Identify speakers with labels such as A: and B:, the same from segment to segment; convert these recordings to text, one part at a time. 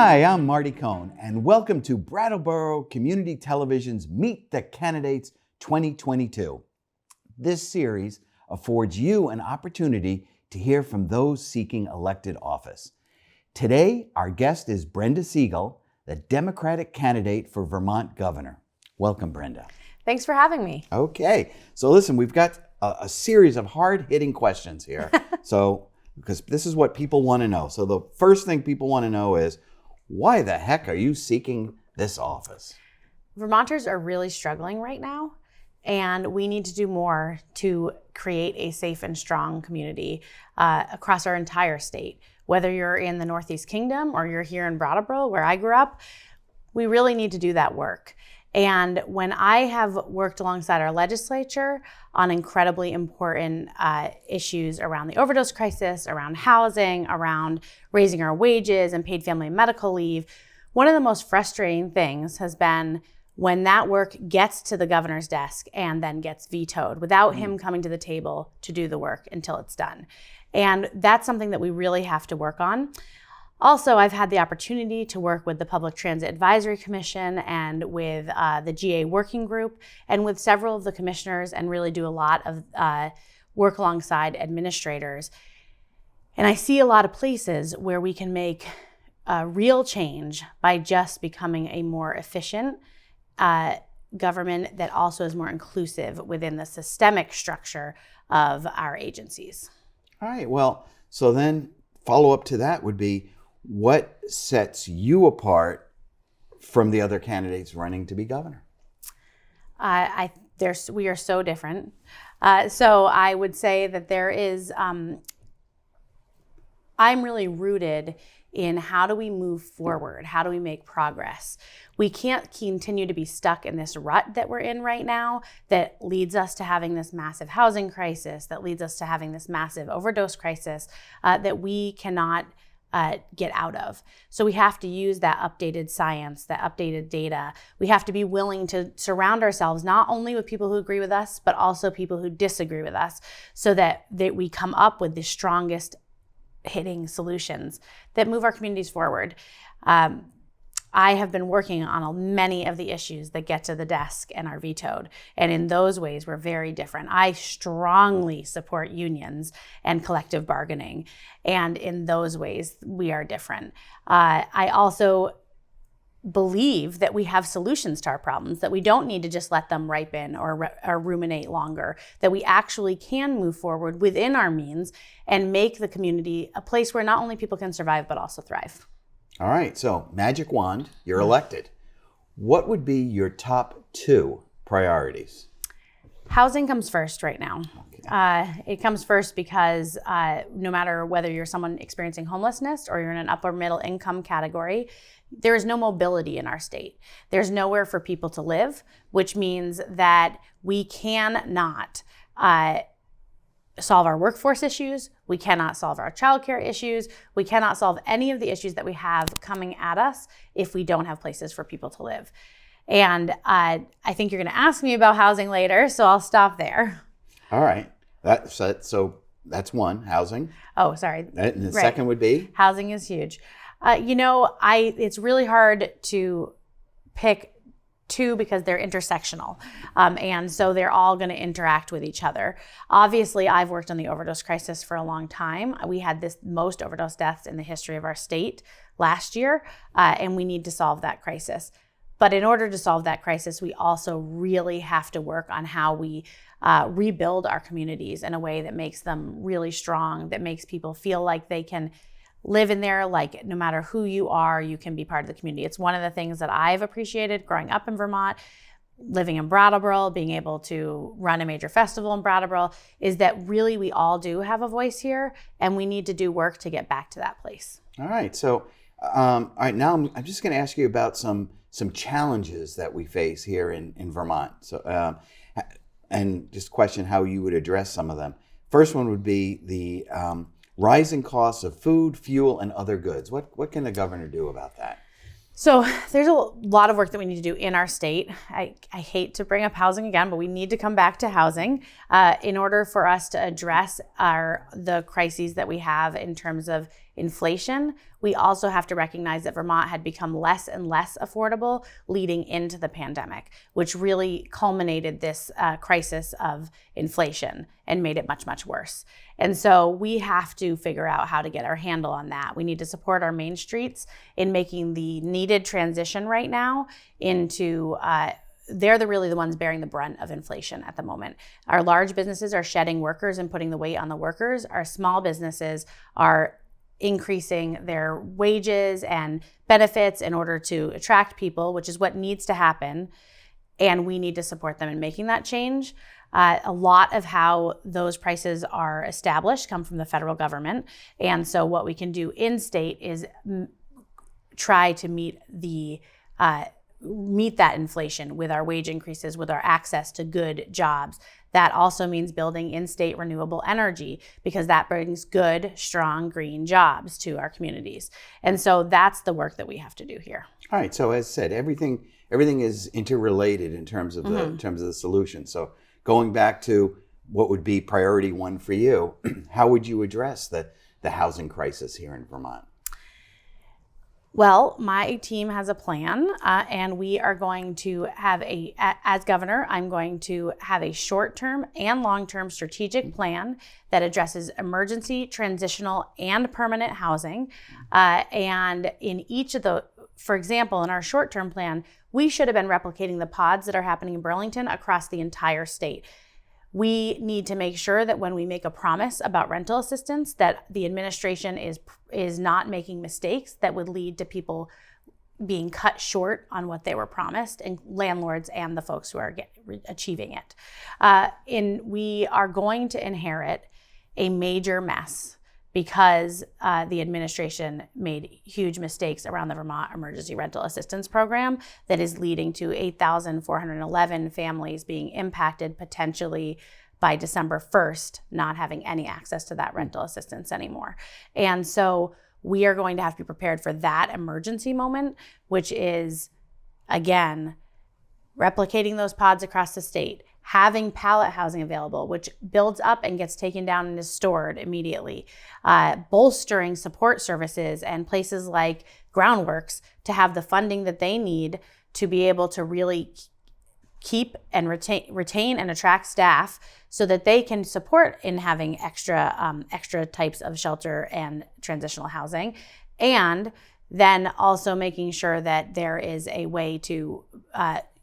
A: Hi, I'm Marty Cohn, and welcome to Brattleboro Community Television's Meet the Candidates 2022. This series affords you an opportunity to hear from those seeking elected office. Today, our guest is Brenda Siegel, the Democratic candidate for Vermont governor. Welcome, Brenda.
B: Thanks for having me.
A: Okay, so listen, we've got a series of hard-hitting questions here. Because this is what people want to know. So the first thing people want to know is, why the heck are you seeking this office?
B: Vermonters are really struggling right now, and we need to do more to create a safe and strong community across our entire state. Whether you're in the Northeast Kingdom or you're here in Brattleboro, where I grew up, we really need to do that work. And when I have worked alongside our legislature on incredibly important issues around the overdose crisis, around housing, around raising our wages and paid family and medical leave, one of the most frustrating things has been when that work gets to the governor's desk and then gets vetoed without him coming to the table to do the work until it's done. And that's something that we really have to work on. Also, I've had the opportunity to work with the Public Transit Advisory Commission and with the GA Working Group and with several of the commissioners and really do a lot of work alongside administrators. And I see a lot of places where we can make real change by just becoming a more efficient government that also is more inclusive within the systemic structure of our agencies.
A: All right, well, so then follow up to that would be, what sets you apart from the other candidates running to be governor?
B: We are so different. So I would say that there is, I'm really rooted in how do we move forward? How do we make progress? We can't continue to be stuck in this rut that we're in right now that leads us to having this massive housing crisis, that leads us to having this massive overdose crisis that we cannot get out of. So we have to use that updated science, that updated data. We have to be willing to surround ourselves not only with people who agree with us, but also people who disagree with us, so that we come up with the strongest hitting solutions that move our communities forward. I have been working on many of the issues that get to the desk and are vetoed. And in those ways, we're very different. I strongly support unions and collective bargaining. And in those ways, we are different. I also believe that we have solutions to our problems, that we don't need to just let them ripen or ruminate longer, that we actually can move forward within our means and make the community a place where not only people can survive, but also thrive.
A: All right, so magic wand, you're elected. What would be your top 2 priorities?
B: Housing comes first right now. Okay. It comes first because no matter whether you're someone experiencing homelessness or you're in an upper middle income category, there is no mobility in our state. There's nowhere for people to live, which means that we cannot solve our workforce issues. We cannot solve our childcare issues. We cannot solve any of the issues that we have coming at us if we don't have places for people to live. And I think you're going to ask me about housing later, so I'll stop there.
A: All right. So that's one, housing.
B: Oh, sorry.
A: And the second would be?
B: Housing is huge. It's really hard to pick 2 because they're intersectional. And so they're all going to interact with each other. Obviously, I've worked on the overdose crisis for a long time. We had the most overdose deaths in the history of our state last year, and we need to solve that crisis. But in order to solve that crisis, we also really have to work on how we rebuild our communities in a way that makes them really strong, that makes people feel like they can live in there, like no matter who you are, you can be part of the community. It's one of the things that I've appreciated growing up in Vermont, living in Brattleboro, being able to run a major festival in Brattleboro, is that really we all do have a voice here, and we need to do work to get back to that place.
A: All right. So, all right, now I'm just going to ask you about some challenges that we face here in Vermont. So, and just question how you would address some of them. First one would be the rising costs of food, fuel, and other goods. What can the governor do about that?
B: So there's a lot of work that we need to do in our state. I hate to bring up housing again, but we need to come back to housing in order for us to address the crises that we have in terms of inflation, we also have to recognize that Vermont had become less and less affordable leading into the pandemic, which really culminated this crisis of inflation and made it much, much worse. And so we have to figure out how to get our handle on that. We need to support our main streets in making the needed transition right now into they're really the ones bearing the brunt of inflation at the moment. Our large businesses are shedding workers and putting the weight on the workers. Our small businesses are increasing their wages and benefits in order to attract people, which is what needs to happen. And we need to support them in making that change. A lot of how those prices are established come from the federal government. And so what we can do in state is try to meet that inflation with our wage increases, with our access to good jobs. That also means building in-state renewable energy, because that brings good, strong, green jobs to our communities. And so that's the work that we have to do here.
A: All right. So as said, everything is interrelated in terms of the solution. So going back to what would be priority one for you, how would you address the housing crisis here in Vermont?
B: Well, my team has a plan, and we are going to have as governor, I'm going to have a short-term and long-term strategic plan that addresses emergency, transitional, and permanent housing. And in each of for example, in our short-term plan, we should have been replicating the pods that are happening in Burlington across the entire state. We need to make sure that when we make a promise about rental assistance, that the administration is not making mistakes that would lead to people being cut short on what they were promised, and landlords and the folks who are achieving it. We are going to inherit a major mess because the administration made huge mistakes around the Vermont Emergency Rental Assistance Program that is leading to 8,411 families being impacted potentially by December 1st, not having any access to that rental assistance anymore. And so we are going to have to be prepared for that emergency moment, which is, again, replicating those pods across the state, having pallet housing available, which builds up and gets taken down and is stored immediately, bolstering support services and places like Groundworks to have the funding that they need to be able to really keep and retain and attract staff so that they can support in having extra types of shelter and transitional housing. And then also making sure that there is a way to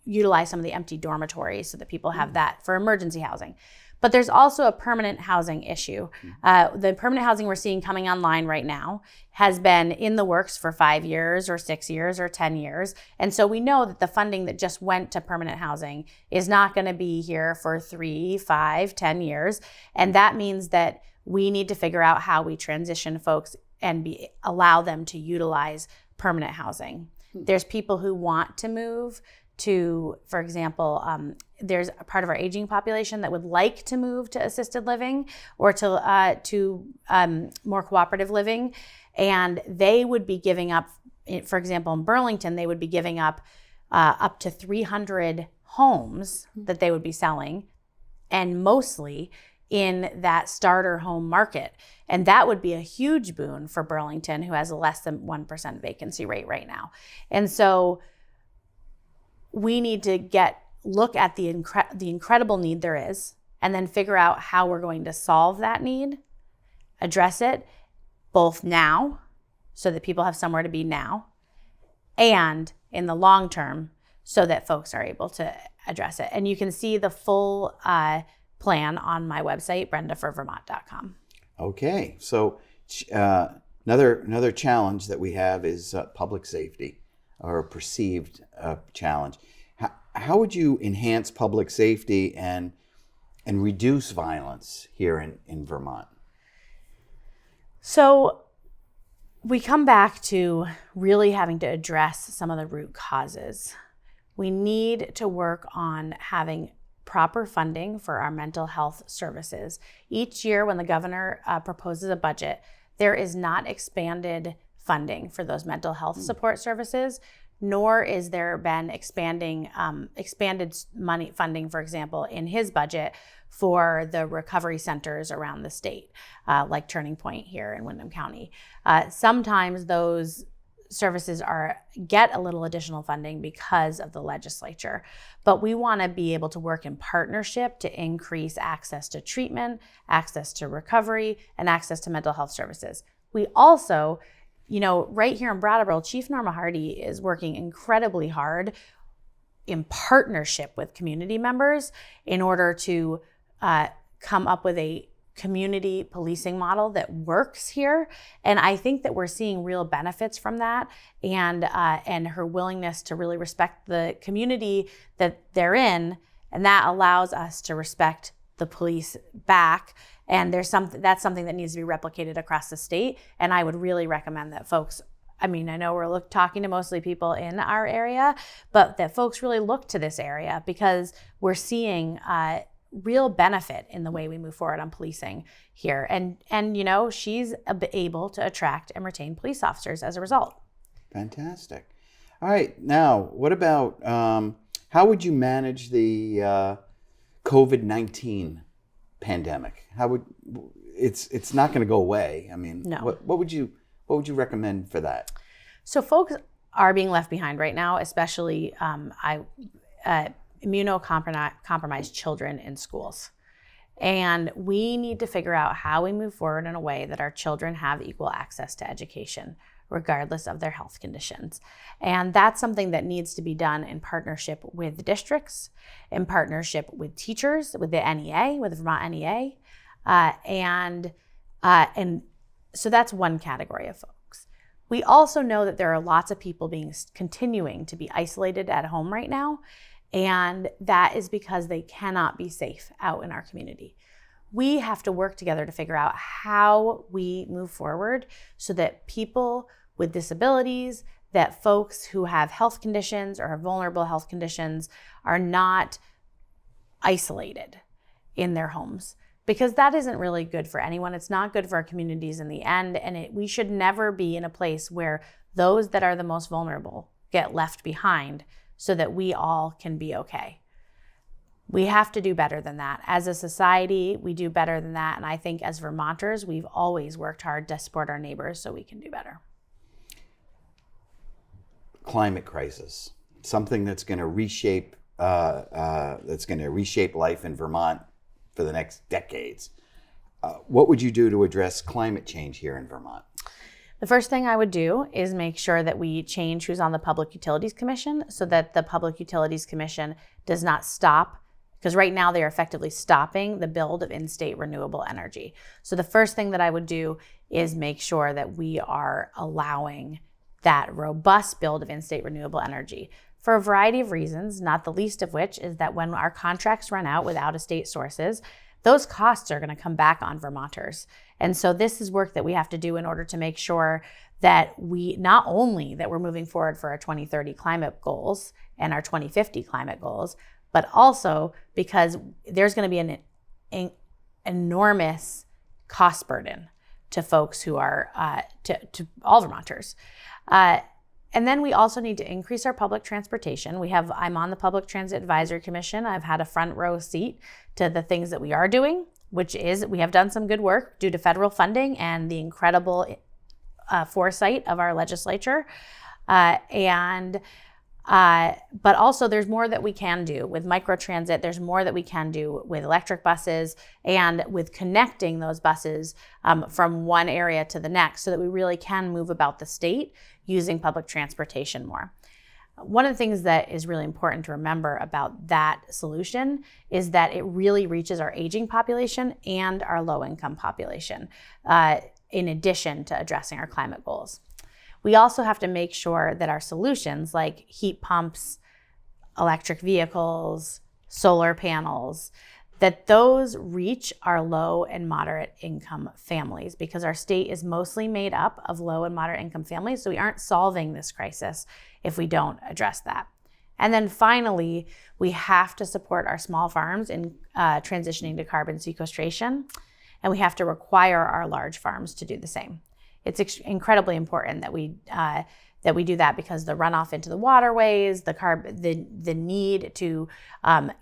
B: utilize some of the empty dormitories so that people have that for emergency housing. But there's also a permanent housing issue. The permanent housing we're seeing coming online right now has been in the works for 5 years or 6 years or 10 years. And so we know that the funding that just went to permanent housing is not going to be here for 3, 5, 10 years. And that means that we need to figure out how we transition folks and allow them to utilize permanent housing. There's people who want to move to, for example, there's a part of our aging population that would like to move to assisted living or to more cooperative living, and they would be giving up, for example, in Burlington, they would be giving up to 300 homes that they would be selling, and mostly in that starter home market. And that would be a huge boon for Burlington, who has a less than 1% vacancy rate right now. And so we need to look at the incredible need there is, and then figure out how we're going to solve that need, address it both now so that people have somewhere to be now, and in the long term so that folks are able to address it. And you can see the full plan on my website, brendaforvermont.com.
A: Okay, so another challenge that we have is public safety, or a perceived challenge. How would you enhance public safety and reduce violence here in Vermont?
B: So we come back to really having to address some of the root causes. We need to work on having proper funding for our mental health services. Each year when the governor proposes a budget, there is not expanded funding for those mental health support services nor is there been expanded money funding, for example, in his budget for the recovery centers around the state, like Turning Point here in Windham County. Sometimes those services get a little additional funding because of the legislature, but we want to be able to work in partnership to increase access to treatment, access to recovery, and access to mental health services. We also, right here in Brattleboro, Chief Norma Hardy is working incredibly hard in partnership with community members in order to come up with a community policing model that works here. And I think that we're seeing real benefits from that, and her willingness to really respect the community that they're in, and that allows us to respect the police back. And that's something that needs to be replicated across the state. And I would really recommend that folks, I know we're talking to mostly people in our area, but that folks really look to this area, because we're seeing real benefit in the way we move forward on policing here. And she's able to attract and retain police officers as a result. Fantastic.
A: All right. Now, what about, how would you manage the COVID-19 pandemic? It's not going to go away.
B: No.
A: What would you recommend for that?
B: So folks are being left behind right now, especially immunocompromised children in schools. And we need to figure out how we move forward in a way that our children have equal access to education, regardless of their health conditions. And that's something that needs to be done in partnership with the districts, in partnership with teachers, with the NEA, with the Vermont NEA. And so that's one category of folks. We also know that there are lots of people continuing to be isolated at home right now. And that is because they cannot be safe out in our community. We have to work together to figure out how we move forward so that people with disabilities, that folks who have health conditions or have vulnerable health conditions are not isolated in their homes, because that isn't really good for anyone. It's not good for our communities in the end. And we should never be in a place where those that are the most vulnerable get left behind so that we all can be okay. We have to do better than that. As a society, we do better than that. And I think as Vermonters, we've always worked hard to support our neighbors so we can do better.
A: Climate crisis, something that's going to reshape life in Vermont for the next decades. What would you do to address climate change here in Vermont?
B: The first thing I would do is make sure that we change who's on the Public Utilities Commission so that the Public Utilities Commission does not stop, because right now they are effectively stopping the build of in-state renewable energy. So the first thing that I would do is make sure that we are allowing that robust build of in-state renewable energy for a variety of reasons, not the least of which is that when our contracts run out with out-of-state sources, those costs are going to come back on Vermonters. And so this is work that we have to do in order to make sure that not only that we're moving forward for our 2030 climate goals and our 2050 climate goals, but also because there's going to be an enormous cost burden to folks who are, to all Vermonters. And then we also need to increase our public transportation. I'm on the Public Transit Advisory Commission. I've had a front row seat to the things that we are doing, which is we have done some good work due to federal funding and the incredible foresight of our legislature. But also there's more that we can do with microtransit. There's more that we can do with electric buses and with connecting those buses from one area to the next so that we really can move about the state using public transportation more. One of the things that is really important to remember about that solution is that it really reaches our aging population and our low-income population, in addition to addressing our climate goals. We also have to make sure that our solutions like heat pumps, electric vehicles, solar panels, that those reach our low and moderate income families, because our state is mostly made up of low and moderate income families. So we aren't solving this crisis if we don't address that. And then finally, we have to support our small farms in transitioning to carbon sequestration. And we have to require our large farms to do the same. It's incredibly important that we that we do that because the runoff into the waterways, the need to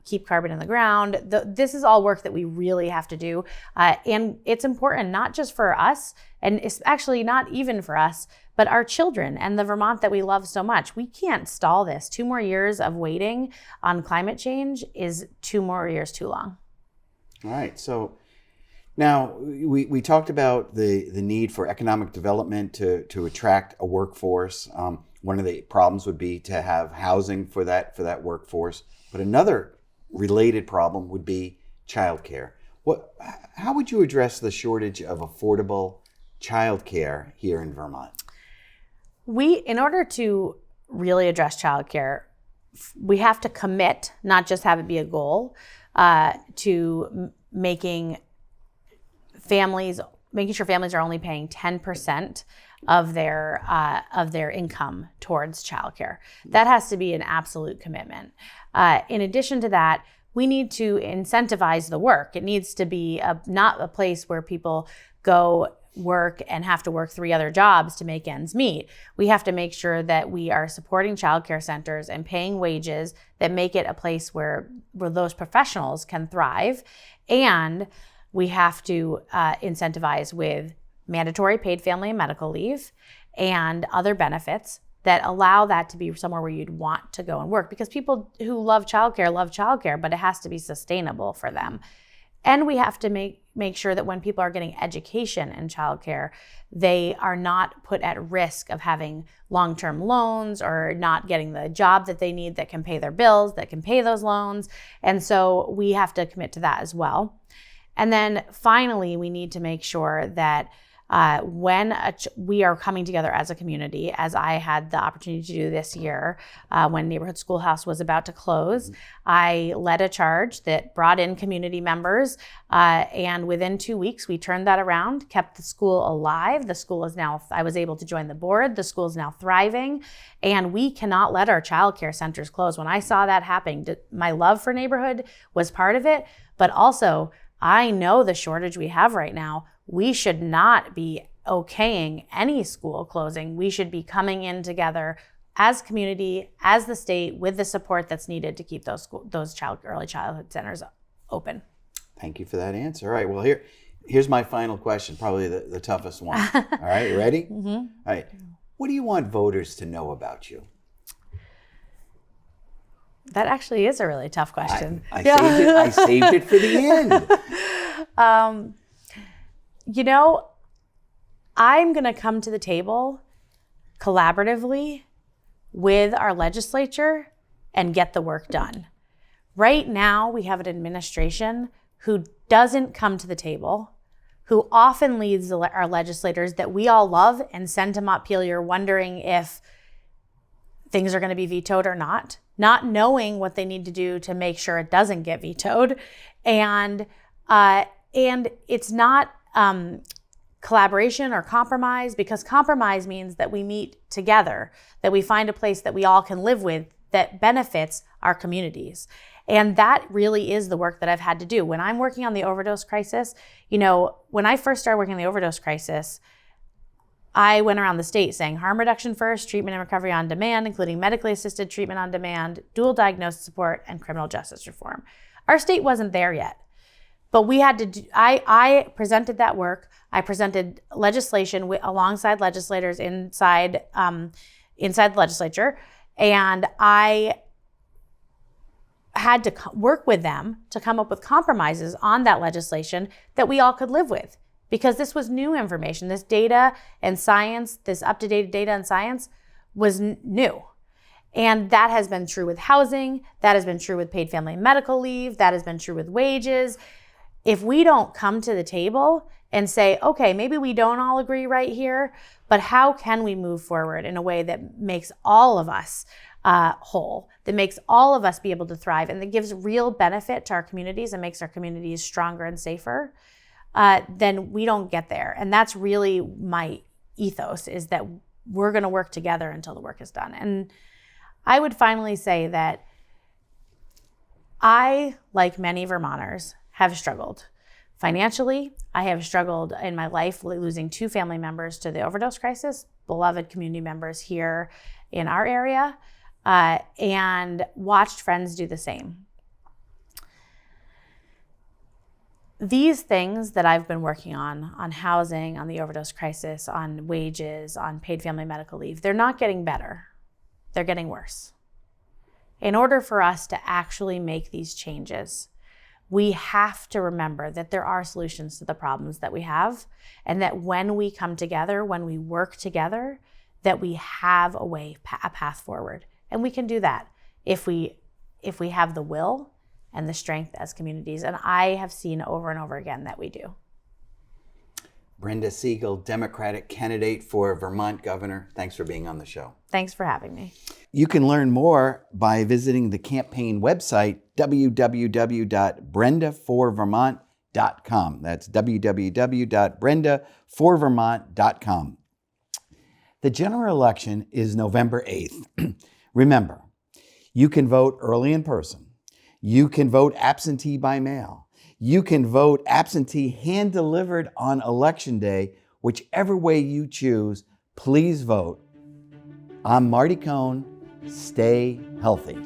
B: keep carbon in the ground. This is all work that we really have to do. And it's important, not just for us, and it's actually not even for us, but our children and the Vermont that we love so much. We can't stall this. 2 more years of waiting on climate change is 2 more years too long.
A: All right. So now we talked about the need for economic development to attract a workforce. One of the problems would be to have housing for that workforce. But another related problem would be childcare. How would you address the shortage of affordable childcare here in Vermont?
B: In order to really address childcare, we have to commit, not just have it be a goal, to making sure families are only paying 10% of their income towards childcare. That has to be an absolute commitment. In addition to that, we need to incentivize the work. It needs to be not a place where people go work and have to work 3 other jobs to make ends meet. We have to make sure that we are supporting childcare centers and paying wages that make it a place where those professionals can thrive. And we have to incentivize with mandatory paid family and medical leave and other benefits that allow that to be somewhere where you'd want to go and work, because people who love childcare, but it has to be sustainable for them. And we have to make sure that when people are getting education in childcare, they are not put at risk of having long-term loans or not getting the job that they need that can pay their bills, that can pay those loans. And so we have to commit to that as well. And then finally, we need to make sure that when we are coming together as a community, as I had the opportunity to do this year, when Neighborhood Schoolhouse was about to close, I led a charge that brought in community members, and within 2 weeks, we turned that around, kept the school alive. The school is now, I was able to join the board. The school is now thriving, and we cannot let our childcare centers close. When I saw that happening, my love for neighborhood was part of it, but also I know the shortage we have right now. We should not be okaying any school closing. We should be coming in together as community, as the state, with the support that's needed to keep those early childhood centers open.
A: Thank you for that answer. All right, well, here's my final question, probably the toughest one. All right, you ready? Mm-hmm. All right, what do you want voters to know about you?
B: That actually is a really tough question.
A: I saved it for the end.
B: I'm going to come to the table collaboratively with our legislature and get the work done. Right now, we have an administration who doesn't come to the table, who often leads our legislators that we all love and send them up here wondering if things are going to be vetoed or not knowing what they need to do to make sure it doesn't get vetoed. And it's not collaboration or compromise, because compromise means that we meet together, that we find a place that we all can live with that benefits our communities. And that really is the work that I've had to do. When I'm working on the overdose crisis, when I first started working on the overdose crisis, I went around the state saying harm reduction first, treatment and recovery on demand, including medically assisted treatment on demand, dual diagnosis support, and criminal justice reform. Our state wasn't there yet, but we had to I presented that work. I presented legislation alongside legislators inside the legislature, and I had to work with them to come up with compromises on that legislation that we all could live with. Because this was new information. This data and science, this up-to-date data and science was new. And that has been true with housing. That has been true with paid family and medical leave. That has been true with wages. If we don't come to the table and say, okay, maybe we don't all agree right here, but how can we move forward in a way that makes all of us whole, that makes all of us be able to thrive, and that gives real benefit to our communities and makes our communities stronger and safer, then we don't get there. And that's really my ethos, is that we're going to work together until the work is done. And I would finally say that I, like many Vermonters, have struggled. Financially, I have struggled in my life losing 2 family members to the overdose crisis. beloved community members here in our area, and watched friends do the same. These things that I've been working on housing, on the overdose crisis, on wages, on paid family medical leave, they're not getting better. They're getting worse. In order for us to actually make these changes, we have to remember that there are solutions to the problems that we have, and that when we come together, when we work together, that we have a path forward. And we can do that if we have the will and the strength as communities. And I have seen over and over again that we do.
A: Brenda Siegel, Democratic candidate for Vermont governor. Thanks for being on the show.
B: Thanks for having me.
A: You can learn more by visiting the campaign website, www.brendaforvermont.com. That's www.brendaforvermont.com. The general election is November 8th. Remember, you can vote early in person. You can vote absentee by mail. You can vote absentee hand-delivered on Election Day. Whichever way you choose, please vote. I'm Marty Cohn. Stay healthy.